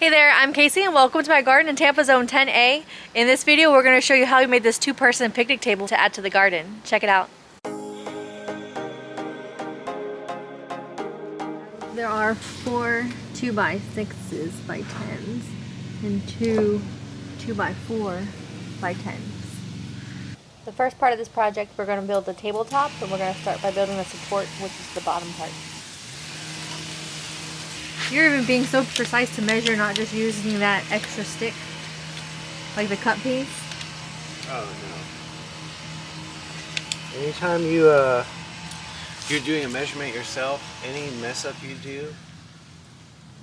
Hey there, I'm Casey and welcome to my garden in Tampa Zone 10A. In this video, we're going to show you how we made this two-person picnic table to add to the garden. Check it out. There are 4 2x6s by 10s and 2 2x4 by 10s. The first part of this project, we're going to build the tabletop, and we're going to start by building the support, which is the bottom part. You're even being so precise to measure, not just using that extra stick, like the cut piece. Oh no. Anytime you're doing a measurement yourself, any mess up you do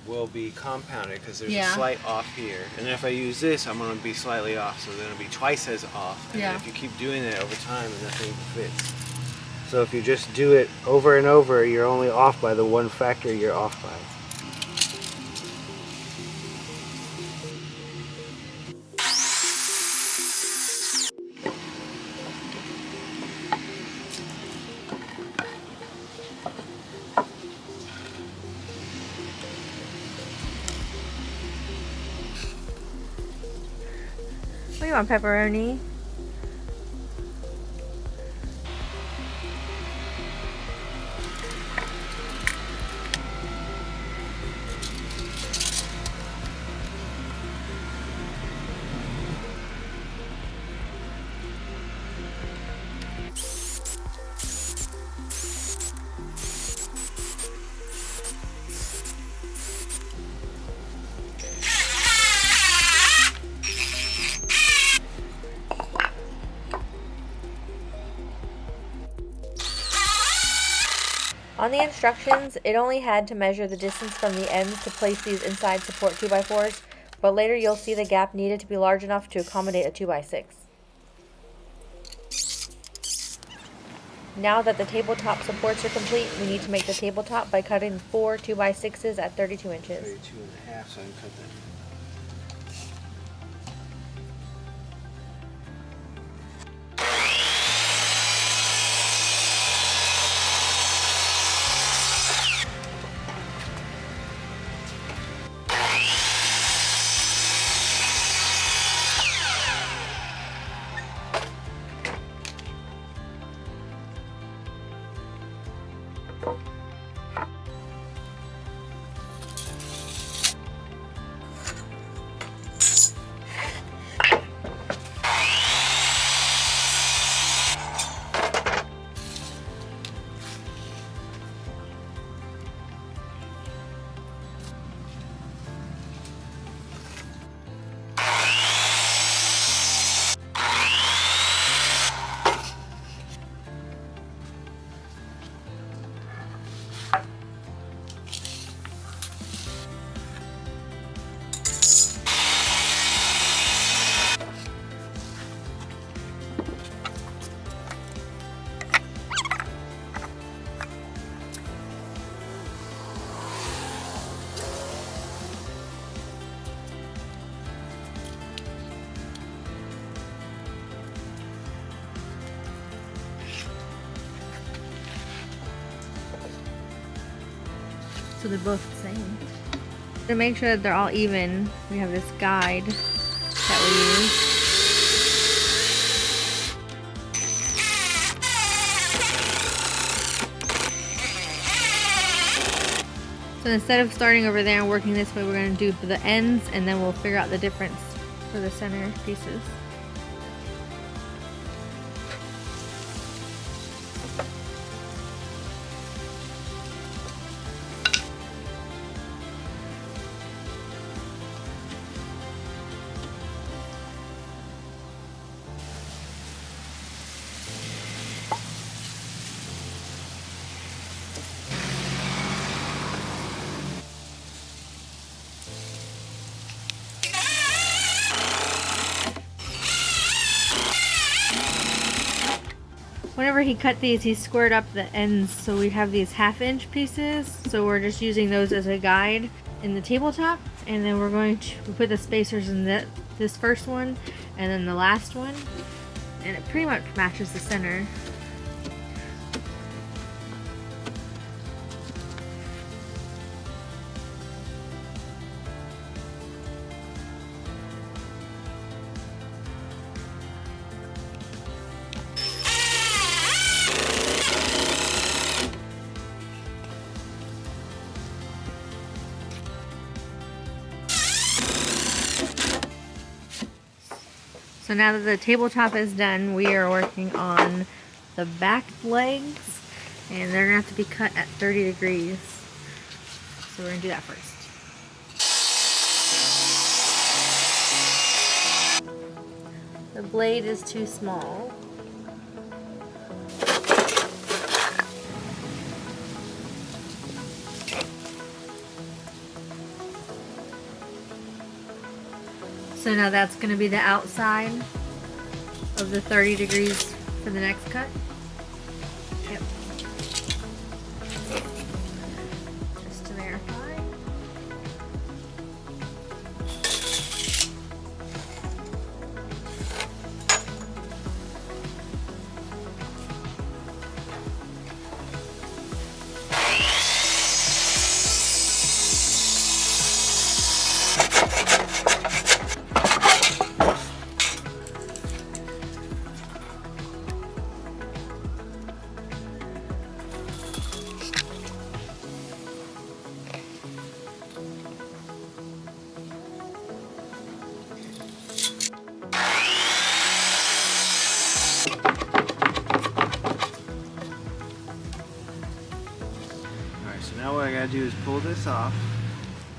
will be compounded because there's a slight off here. And then if I use this, I'm going to be slightly off, so then it'll be twice as off. And then if you keep doing it over time, nothing fits. So if you just do it over and over, you're only off by the one factor you're off by. What do you want, pepperoni? On the instructions, it only had to measure the distance from the ends to place these inside support 2x4s, but later you'll see the gap needed to be large enough to accommodate a 2x6. Now that the tabletop supports are complete, we need to make the tabletop by cutting 4 2x6s at 32 inches. 32 and a half, so I can cut that. So they're both the same. To make sure that they're all even, we have this guide that we use. So instead of starting over there and working this way, we're going to do for the ends, and then we'll figure out the difference for the center pieces. Whenever he cut these, he squared up the ends, so we have these 1/2-inch pieces. So we're just using those as a guide in the tabletop, and then we're going to put the spacers in this first one and then the last one, and it pretty much matches the center. So now that the tabletop is done, we are working on the back legs, and they're gonna have to be cut at 30 degrees. So we're gonna do that first. The blade is too small. So now that's going to be the outside of the 30 degrees for the next cut. Yep. Just to verify. Now what I gotta do is pull this off,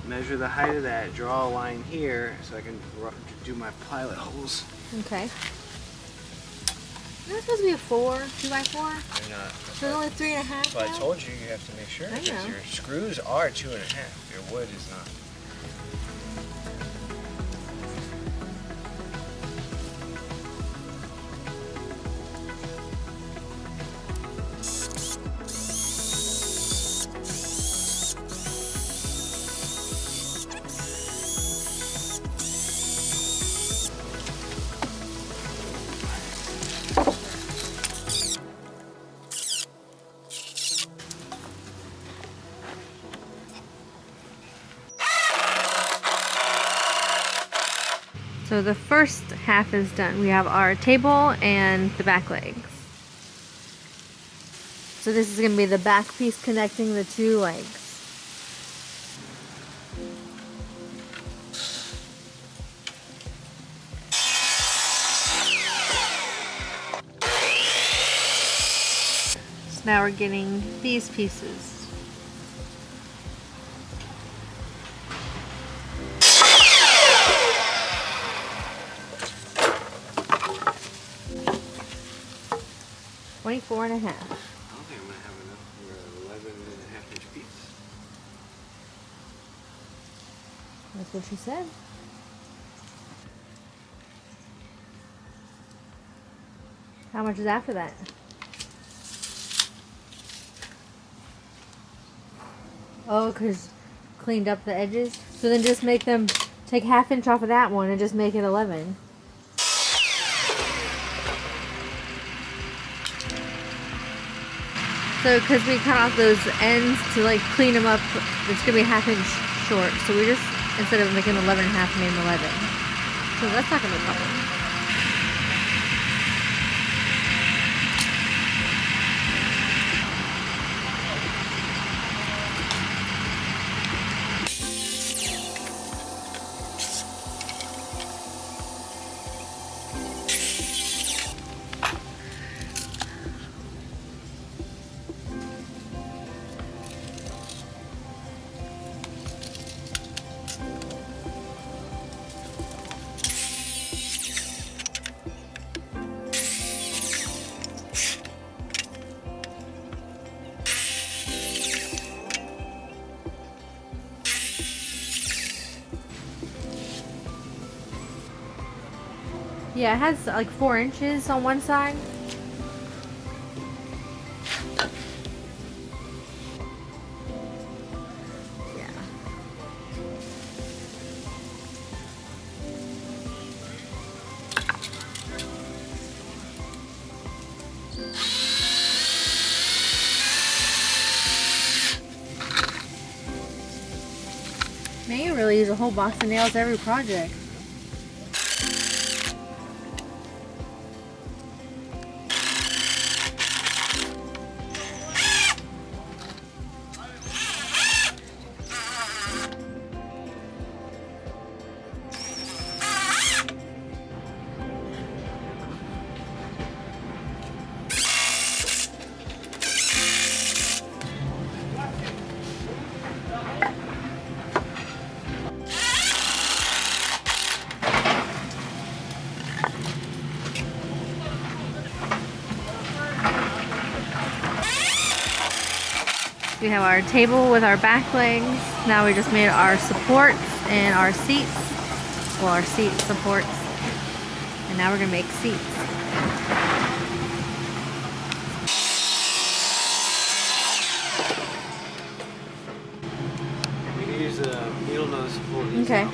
measure the height of that, draw a line here so I can do my pilot holes. Okay. Isn't that supposed to be a 2x4? They're not. So it's only 3.5. Well, I told you you have to make sure I because know. your screws are 2.5. Your wood is not. So the first half is done. We have our table and the back legs. So this is going to be the back piece connecting the two legs. So now we're getting these pieces. $24.5. I don't think I'm gonna have enough for 11.5-inch piece. That's what she said. How much is after that? Oh, because cleaned up the edges? So then just make them, take 1/2 inch off of that one and just make it 11. So, because we cut off those ends to like clean them up, it's going to be 1/2 inch short. So we just, instead of making 11.5, made 11. So that's not going to be a problem. Yeah, it has like 4 inches on one side. Yeah. Man, you really use a whole box of nails every project. we have our table with our back legs. Now we just made our supports and our seats. Well, our seat supports. And now we're gonna make seats. We can use a needle nose to pull these Okay. out.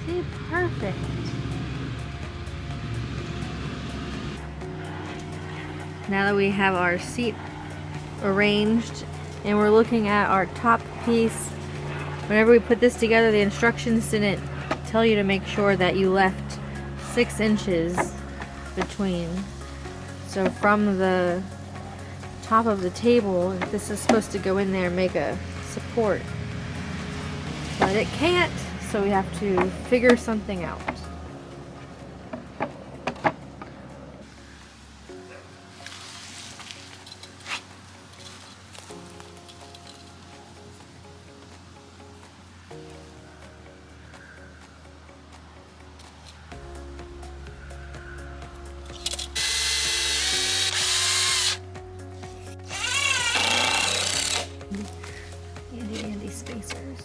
See, perfect. Now that we have our seat arranged and we're looking at our top piece, whenever we put this together, the instructions didn't tell you to make sure that you left 6 inches between. So from the top of the table, this is supposed to go in there and make a support. But it can't, so we have to figure something out. Andy spacers.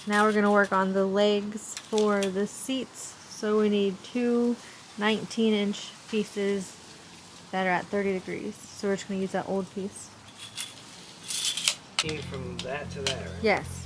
Now we're going to work on the legs for the seats. So we need 2 19-inch pieces that are at 30 degrees. So we're just going to use that old piece. From that to that, right? Yes.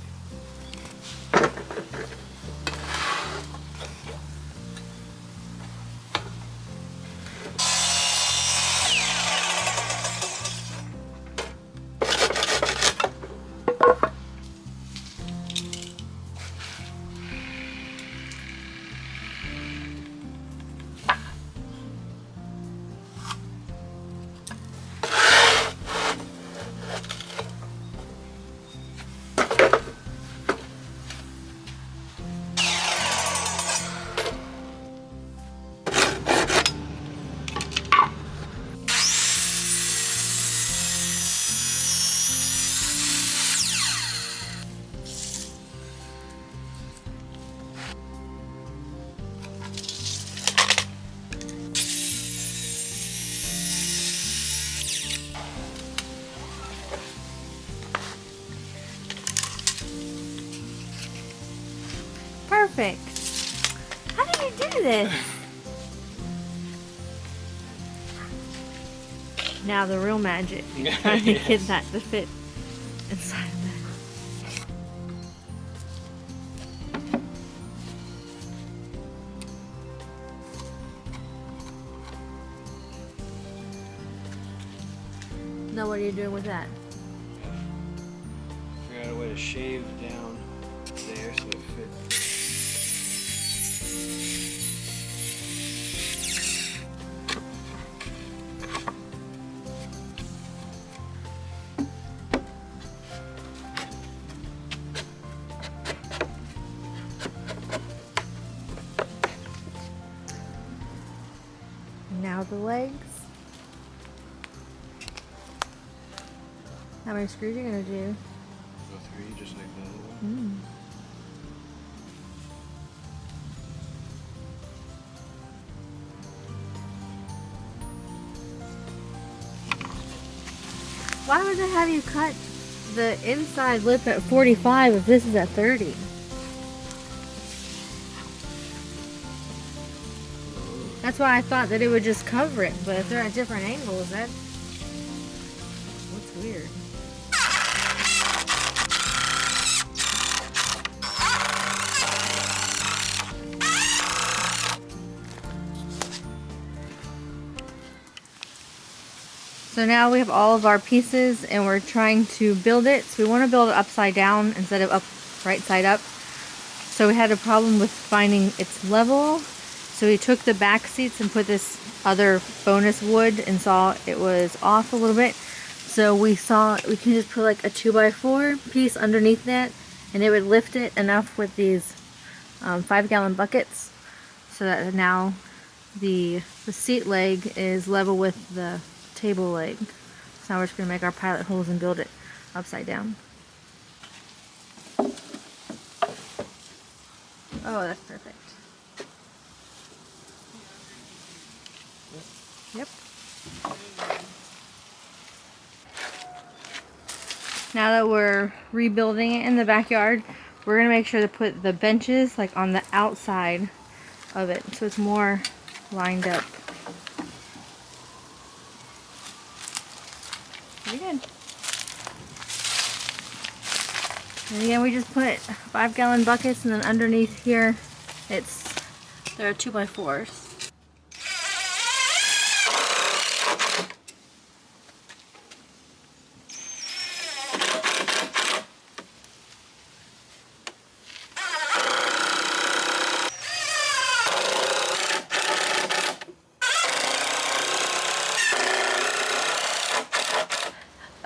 Perfect. How did you do this? Now the real magic. Trying to get that to fit inside of that. Now what are you doing with that? Figure out a way to shave down there so it fits. Now the legs. How many screws are you gonna do? Go 3 just like the other one. Why would they have you cut the inside lip at 45 if this is at 30? That's why I thought that it would just cover it, but if they're at different angles, that looks weird. So now we have all of our pieces and we're trying to build it. So we want to build it upside down instead of right side up. So we had a problem with finding its level. So we took the back seats and put this other bonus wood and saw it was off a little bit. So we saw we can just put like a 2x4 piece underneath that and it would lift it enough with these 5-gallon buckets so that now the seat leg is level with the table leg. So now we're just going to make our pilot holes and build it upside down. Oh, that's perfect. Yep. Now that we're rebuilding it in the backyard, we're going to make sure to put the benches like on the outside of it so it's more lined up. Pretty good. And again, we just put 5-gallon buckets, and then underneath here, there are 2x4s.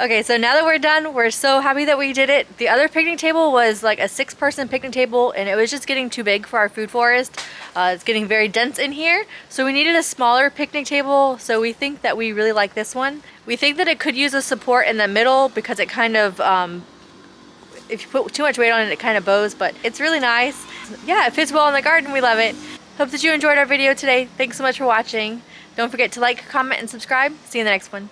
Okay, so now that we're done, we're so happy that we did it. The other picnic table was like a 6-person picnic table and it was just getting too big for our food forest. It's getting very dense in here. So we needed a smaller picnic table. So we think that we really like this one. We think that it could use a support in the middle because it kind of, if you put too much weight on it, it kind of bows, but it's really nice. Yeah, it fits well in the garden. We love it. Hope that you enjoyed our video today. Thanks so much for watching. Don't forget to like, comment, and subscribe. See you in the next one.